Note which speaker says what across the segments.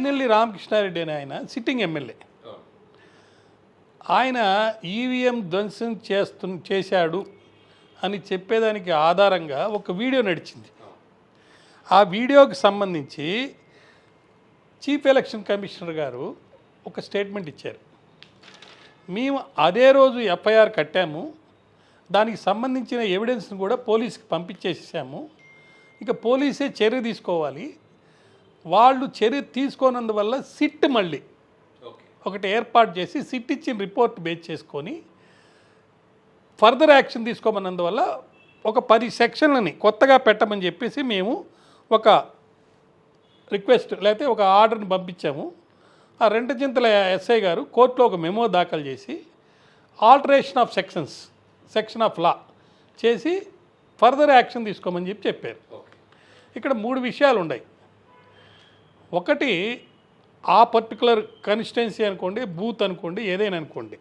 Speaker 1: పిన్నెల్లి రామకృష్ణారెడ్డి అని ఆయన sitting MLA. ఆయన ఈవీఎం ధ్వంసం చేశాడు అని చెప్పేదానికి ఆధారంగా ఒక వీడియో నడిచింది. ఆ వీడియోకి సంబంధించి చీఫ్ ఎలక్షన్ కమిషనర్ గారు ఒక స్టేట్మెంట్ ఇచ్చారు. మేము అదే రోజు ఎఫ్ఐఆర్ కట్టాము, దానికి సంబంధించిన ఎవిడెన్స్ని కూడా పోలీస్కి పంపించేసాము, ఇక పోలీసే చర్య తీసుకోవాలి, వాళ్ళు చర్య తీసుకోనందువల్ల సిట్ మళ్ళీ ఒకటి ఏర్పాటు చేసి సిట్ ఇచ్చిన రిపోర్ట్ బేస్ చేసుకొని ఫర్దర్ యాక్షన్ తీసుకోమన్నందువల్ల ఒక 10 సెక్షన్లని కొత్తగా పెట్టమని చెప్పేసి మేము ఒక రిక్వెస్ట్ లేకపోతే ఒక ఆర్డర్ని పంపించాము. ఆ రెంటచింతల ఎస్ఐ గారు కోర్టులో ఒక మెమో దాఖలు చేసి alteration of section of law చేసి ఫర్దర్ యాక్షన్ తీసుకోమని చెప్పారు. ఇక్కడ 3 విషయాలు ఉన్నాయి. ఒకటి, ఆ పర్టికులర్ కాన్స్టిట్యుయెన్సీ అనుకోండి, బూత్ అనుకోండి, ఏదైనా అనుకోండి,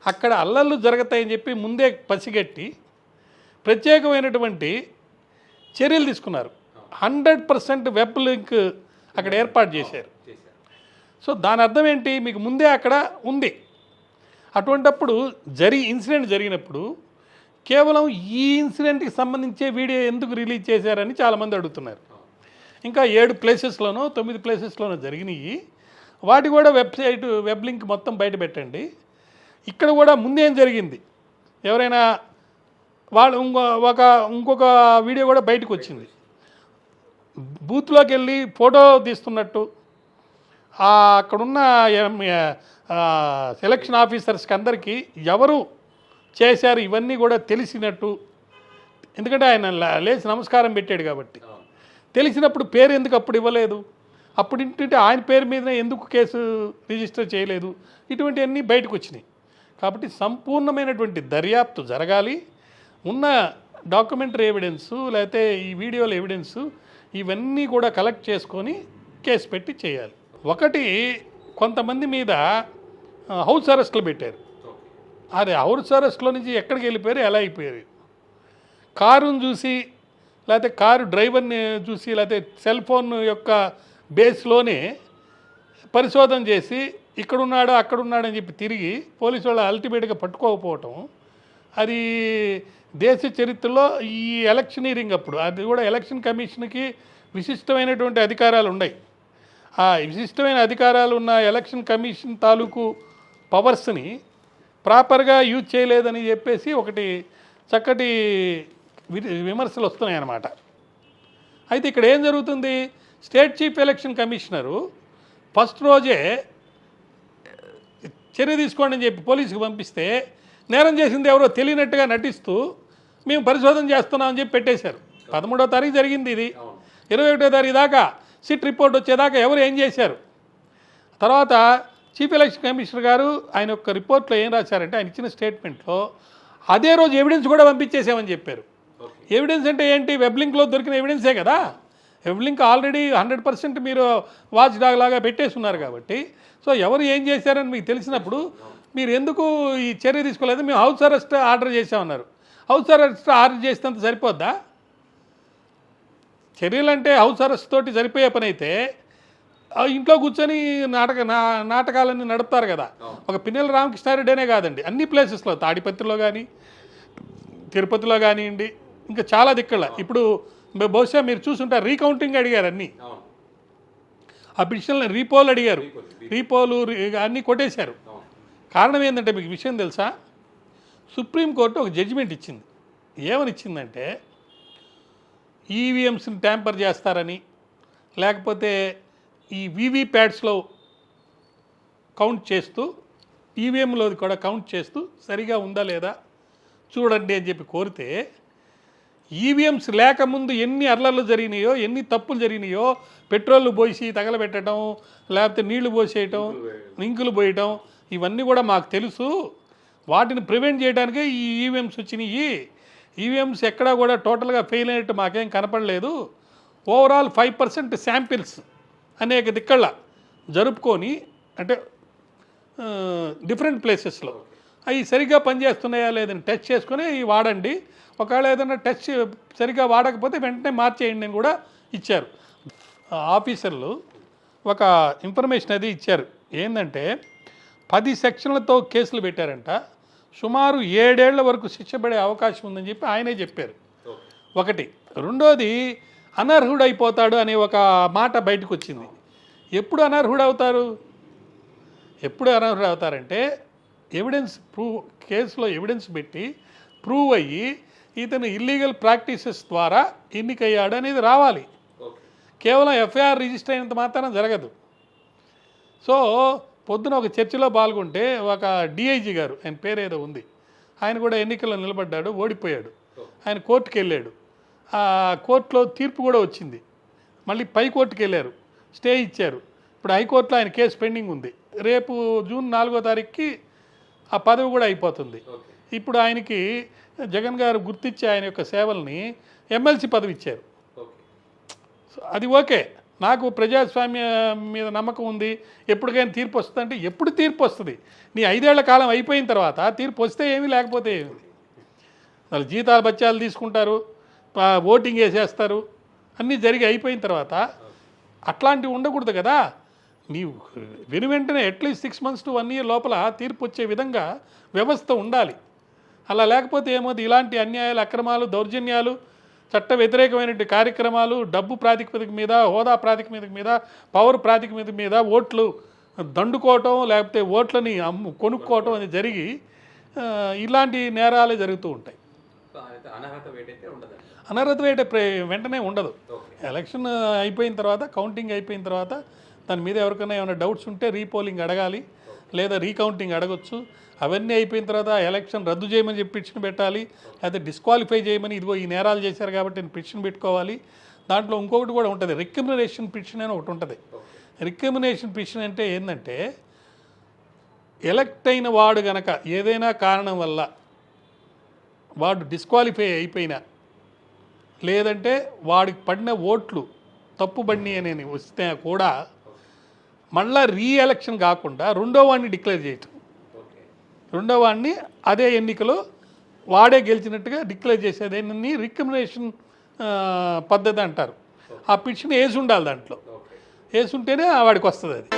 Speaker 1: అక్కడ అల్లర్లు జరుగుతాయని చెప్పి ముందే పసిగట్టి ప్రత్యేకమైనటువంటి చర్యలు తీసుకున్నారు. 100% వెబ్ లింక్ అక్కడ ఏర్పాటు చేశారు. సో దాని అర్థం ఏంటి, మీకు ముందే అక్కడ ఉంది. అటువంటప్పుడు ఇన్సిడెంట్ జరిగినప్పుడు కేవలం ఈ ఇన్సిడెంట్కి సంబంధించే వీడియో ఎందుకు రిలీజ్ చేశారని చాలామంది అడుగుతున్నారు. ఇంకా 7 ప్లేసెస్లోనో 9 ప్లేసెస్లోనో జరిగినాయి, వాటి కూడా వెబ్ లింక్ మొత్తం బయట పెట్టండి. ఇక్కడ కూడా ముందేం జరిగింది, ఎవరైనా వాళ్ళు ఇంకొక వీడియో కూడా బయటకు వచ్చింది. బూత్లోకి వెళ్ళి ఫోటో తీస్తున్నట్టు అక్కడున్న సెలక్షన్ ఆఫీసర్స్కి అందరికీ ఎవరు చేశారు ఇవన్నీ కూడా తెలిసినట్టు, ఎందుకంటే ఆయన లేచి నమస్కారం పెట్టాడు కాబట్టి తెలిసినప్పుడు పేరు ఎందుకు అప్పుడు ఇవ్వలేదు, అప్పుడు ఇంటుంటే ఆయన పేరు మీద ఎందుకు కేసు రిజిస్టర్ చేయలేదు, ఇటువంటివన్నీ బయటకు వచ్చినాయి. కాబట్టి సంపూర్ణమైనటువంటి దర్యాప్తు జరగాలి. ఉన్న డాక్యుమెంటరీ ఎవిడెన్సు లేకపోతే ఈ వీడియోల ఎవిడెన్సు ఇవన్నీ కూడా కలెక్ట్ చేసుకొని కేసు పెట్టి చేయాలి. ఒకటి, కొంతమంది మీద హౌస్ అరెస్టులు పెట్టారు. అది హౌస్ అరెస్ట్లో నుంచి ఎక్కడికి వెళ్ళిపోయారు, ఎలా అయిపోయారు, కారును చూసి లేకపోతే కారు డ్రైవర్ని చూసి లేకపోతే సెల్ ఫోన్ యొక్క బేస్లోనే పరిశోధన చేసి ఇక్కడున్నాడు అక్కడున్నాడని చెప్పి తిరిగి పోలీసు వాళ్ళు అల్టిమేట్గా పట్టుకోకపోవటం, అది దేశ చరిత్రలో ఈ ఎలక్షనీరింగ్ అప్పుడు అది కూడా ఎలక్షన్ కమిషన్కి విశిష్టమైనటువంటి అధికారాలు ఉన్నాయి. ఆ విశిష్టమైన అధికారాలు ఉన్న ఎలక్షన్ కమిషన్ తాలూకు పవర్స్ని ప్రాపర్గా యూజ్ చేయలేదని చెప్పేసి ఒకటి చక్కటి విమర్శలు వస్తున్నాయి అన్నమాట. అయితే ఇక్కడ ఏం జరుగుతుంది, state chief election commissioner first రోజే చర్య తీసుకోండి అని చెప్పి పోలీసుకి పంపిస్తే నేరం చేసింది ఎవరో తెలియనట్టుగా నటిస్తూ మేము పరిశోధన చేస్తున్నామని చెప్పి పెట్టేశారు. 13వ తారీఖు జరిగింది ఇది. 21వ తారీఖు దాకా సిట్ రిపోర్ట్ వచ్చేదాకా ఎవరు ఏం చేశారు. తర్వాత చీఫ్ ఎలక్షన్ కమిషనర్ గారు ఆయన యొక్క రిపోర్ట్లో ఏం రాశారంటే, ఆయన ఇచ్చిన స్టేట్మెంట్లో అదే రోజు ఎవిడెన్స్ కూడా పంపించేసామని చెప్పారు. ఎవిడెన్స్ అంటే ఏంటి, వెబ్ లింక్లో దొరికిన ఎవిడెన్సే కదా. వెబ్ లింక్ ఆల్రెడీ 100% మీరు వాచ్ డాగ్ లాగా పెట్టేసి ఉన్నారు కాబట్టి, సో ఎవరు ఏం చేశారని మీకు తెలిసినప్పుడు మీరు ఎందుకు ఈ చర్య తీసుకోలేదు. మేము హౌస్ అరెస్ట్ ఆర్డర్ చేసామన్నారు. హౌస్ అరెస్ట్ ఆర్డర్ చేసినంత సరిపోద్దా? చర్యలు అంటే హౌస్ అరెస్ట్ తోటి సరిపోయే పని అయితే ఇంట్లో కూర్చొని నాటకాలన్నీ నడుపుతారు కదా. ఒక పిన్నెల్లి రామకృష్ణారెడ్డి అనే కాదండి, అన్ని ప్లేసెస్లో తాడిపత్రిలో కానీ తిరుపతిలో కానివ్వండి, ఇంకా చాలా దిక్కుల. ఇప్పుడు బహుశా మీరు చూసుంటారు, రీకౌంటింగ్ అడిగారు, అన్నీ ఆ పిటిషన్లు రీపోలు అడిగారు, రీపోలు అన్నీ కొట్టేశారు. కారణం ఏంటంటే మీకు విషయం తెలుసా, సుప్రీంకోర్టు ఒక జడ్జిమెంట్ ఇచ్చింది. ఏమని ఇచ్చిందంటే, ఈవీఎంస్ని ట్యాంపర్ చేస్తారని, లేకపోతే ఈ వీవీప్యాట్స్లో కౌంట్ చేస్తూ ఈవీఎంలో కూడా కౌంట్ చేస్తూ సరిగా ఉందా లేదా చూడండి అని చెప్పి కోరితే, ఈవీఎంస్ లేకముందు ఎన్ని అర్లర్లు జరిగినాయో, ఎన్ని తప్పులు జరిగినాయో, పెట్రోల్ పోసి తగలబెట్టడం, లేకపోతే నీళ్లు పోసేయటం, ఇంకులు పోయటం, ఇవన్నీ కూడా మాకు తెలుసు. వాటిని ప్రివెంట్ చేయడానికే ఈ ఈవీఎంస్ వచ్చినాయి. ఈవీఎంస్ ఎక్కడా కూడా టోటల్గా ఫెయిల్ అయినట్టు మాకేం కనపడలేదు. ఓవరాల్ 5% శాంపిల్స్ అనేక దిక్కళ్ళ జరుపుకొని, అంటే డిఫరెంట్ ప్లేసెస్లో అవి సరిగ్గా పనిచేస్తున్నాయా లేదని టెస్ట్ చేసుకొని వాడండి, ఒకవేళ ఏదైనా టెస్ట్ సరిగ్గా వాడకపోతే వెంటనే మార్చేయండి అని కూడా ఇచ్చారు. ఆఫీసర్లు ఒక ఇన్ఫర్మేషన్ అది ఇచ్చారు. ఏంటంటే 10 సెక్షన్లతో కేసులు పెట్టారంట, సుమారు 7 ఏళ్ల వరకు శిక్ష పడే అవకాశం ఉందని చెప్పి ఆయనే చెప్పారు. ఒకటి. రెండోది అనర్హుడైపోతాడు అనే ఒక మాట బయటకు వచ్చింది. ఎప్పుడు అనర్హుడవుతారు? ఎప్పుడు అనర్హుడవుతారంటే ఎవిడెన్స్ కేసులో ఎవిడెన్స్ పెట్టి ప్రూవ్ అయ్యి ఇతను ఇల్లీగల్ ప్రాక్టీసెస్ ద్వారా ఎన్నికయ్యాడు అనేది రావాలి. కేవలం ఎఫ్ఐఆర్ రిజిస్టర్ అయినంత మాత్రాన జరగదు. సో పొద్దున ఒక చర్చలో పాల్గొంటే ఒక డిఐజీ గారు, ఆయన పేరేదో ఉంది, ఆయన కూడా ఎన్నికల్లో నిలబడ్డాడు, ఓడిపోయాడు. ఆయన కోర్టుకు వెళ్ళాడు. ఆ కోర్టులో తీర్పు కూడా వచ్చింది. మళ్ళీ పై కోర్టుకు వెళ్ళారు, స్టే ఇచ్చారు. ఇప్పుడు హైకోర్టులో ఆయన కేసు పెండింగ్ ఉంది. రేపు జూన్ 4వ తారీఖుకి ఆ పదవి కూడా అయిపోతుంది. ఇప్పుడు ఆయనకి జగన్ గారు గుర్తించి ఆయన యొక్క సేవల్ని ఎమ్మెల్సీ పదవి ఇచ్చారు. అది ఓకే, నాకు ప్రజాస్వామ్యం మీద నమ్మకం ఉంది, ఎప్పటికైనా తీర్పు వస్తుంది అంటే ఎప్పుడు తీర్పు వస్తుంది? నీ 5 ఏళ్ల కాలం అయిపోయిన తర్వాత తీర్పు వస్తే ఏమీ, లేకపోతే ఏమి. వాళ్ళు జీతాలు బత్యాలు తీసుకుంటారు, ఓటింగ్ వేసేస్తారు, అన్నీ జరిగి అయిపోయిన తర్వాత అట్లాంటివి ఉండకూడదు కదా. నీవు వెంటనే అట్లీస్ట్ 6 months to 1 year లోపల తీర్పు వచ్చే విధంగా వ్యవస్థ ఉండాలి. అలా లేకపోతే ఏమవుతుంది? ఇలాంటి అన్యాయాలు, అక్రమాలు, దౌర్జన్యాలు, చట్ట వ్యతిరేకమైనటువంటి కార్యక్రమాలు, డబ్బు ప్రాతిపదిక మీద, హోదా ప్రాతిపదిక మీద, పవర్ ప్రాతిపదిక మీద ఓట్లు దండుకోవటం, లేకపోతే ఓట్లని కొనుక్కోవటం అనేది జరిగి ఇలాంటి నేరాలే జరుగుతూ ఉంటాయి. అనర్హత వేట వెంటనే ఉండదు. ఎలక్షన్ అయిపోయిన తర్వాత, కౌంటింగ్ అయిపోయిన తర్వాత దాని మీద ఎవరికైనా ఏమైనా డౌట్స్ ఉంటే రీపోలింగ్ అడగాలి, లేదా రీకౌంటింగ్ అడగొచ్చు. అవన్నీ అయిపోయిన తర్వాత ఎలక్షన్ రద్దు చేయమని చెప్పి పిటిషన్ పెట్టాలి, లేకపోతే డిస్క్వాలిఫై చేయమని, ఇదిగో ఈ నేరాలు చేశారు కాబట్టి నేను పిటిషన్ పెట్టుకోవాలి. దాంట్లో ఇంకొకటి కూడా ఉంటుంది, రికమెండేషన్ పిటిషన్ అని ఒకటి ఉంటుంది. రికమెండేషన్ పిటిషన్ అంటే ఏంటంటే, ఎలక్ట్ అయిన వాడు గనక ఏదైనా కారణం వల్ల వాడు డిస్క్వాలిఫై అయిపోయినా, లేదంటే వాడికి పడిన ఓట్లు తప్పుబడిని అని వస్తే కూడా మళ్ళా రీఎలక్షన్ కాకుండా రెండో వాడిని డిక్లేర్ చేయటం, రెండో వాడిని అదే ఎన్నికలో వాడే గెలిచినట్టుగా డిక్లేర్ చేసేదాన్ని రికమెండేషన్ పద్ధతి అంటారు. ఆ పిటిషన్ వేసి ఉండాలి, దాంట్లో వేసి ఉంటేనే వాడికి వస్తుంది అది.